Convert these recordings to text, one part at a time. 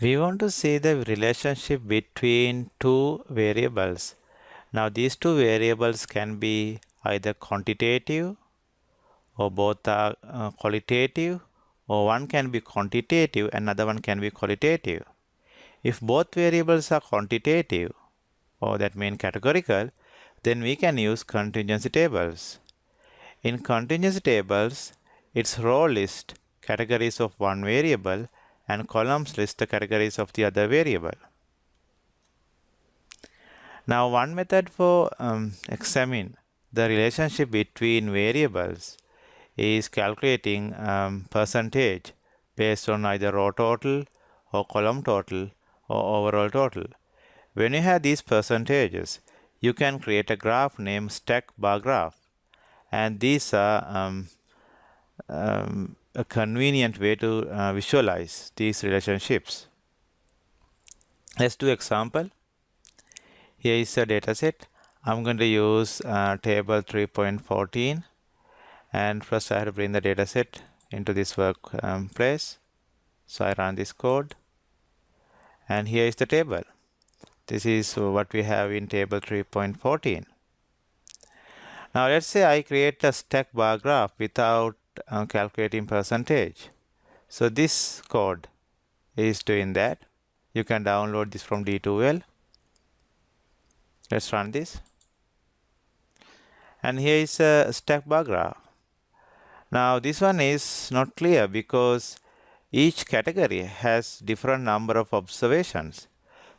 We want to see the relationship between two variables. Now these two variables can be either quantitative or both are qualitative, or one can be quantitative and another one can be qualitative. If both variables are quantitative, or that means categorical, then we can use contingency tables. In contingency tables, its row list categories of one variable and columns list the categories of the other variable. Now one method for examine the relationship between variables is calculating percentage based on either row total or column total or overall total. When you have these percentages, you can create a graph named stack bar graph, and these are a convenient way to visualize these relationships. Let's do example. Here is a data set. I'm going to use table 3.14, and first I have to bring the data set into this place. So I run this code, and here is the table. This is what we have in table 3.14. Now let's say I create a stack bar graph without calculating percentage. So this code is doing that. You can download this from D2L. Let's run this. And here is a stack bar graph. Now this one is not clear because each category has different number of observations.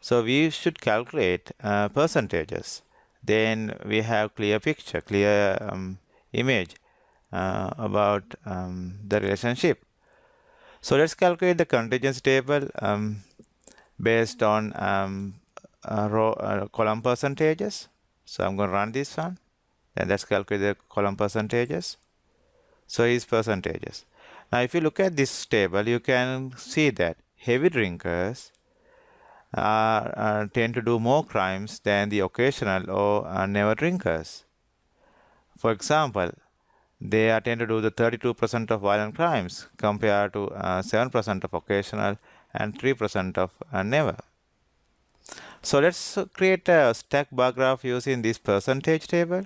So we should calculate percentages. Then we have clear picture, clear image about the relationship. So let's calculate the contingency table based on column percentages. So I'm going to run this one. Then let's calculate the column percentages. So here's percentages. Now if you look at this table, you can see that heavy drinkers tend to do more crimes than the occasional or never drinkers. For example, they tend to do the 32% of violent crimes compared to 7% of occasional and 3% of never. So let's create a stack bar graph using this percentage table.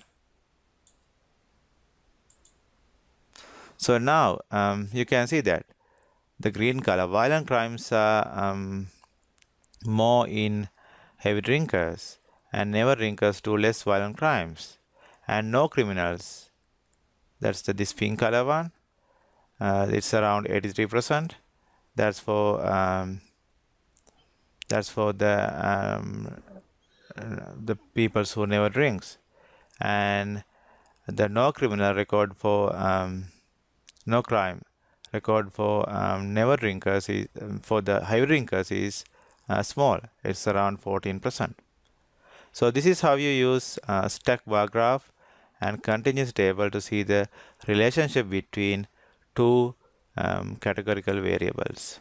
So now you can see that the green color violent crimes are more in heavy drinkers, and never drinkers do less violent crimes, and no criminals. That's this pink color one. It's around 83%. That's for the people who never drinks, and the no criminal record for no crime record for never drinkers is for the heavy drinkers is small. It's around 14%. So this is how you use stack bar graph and contingency table to see the relationship between two categorical variables.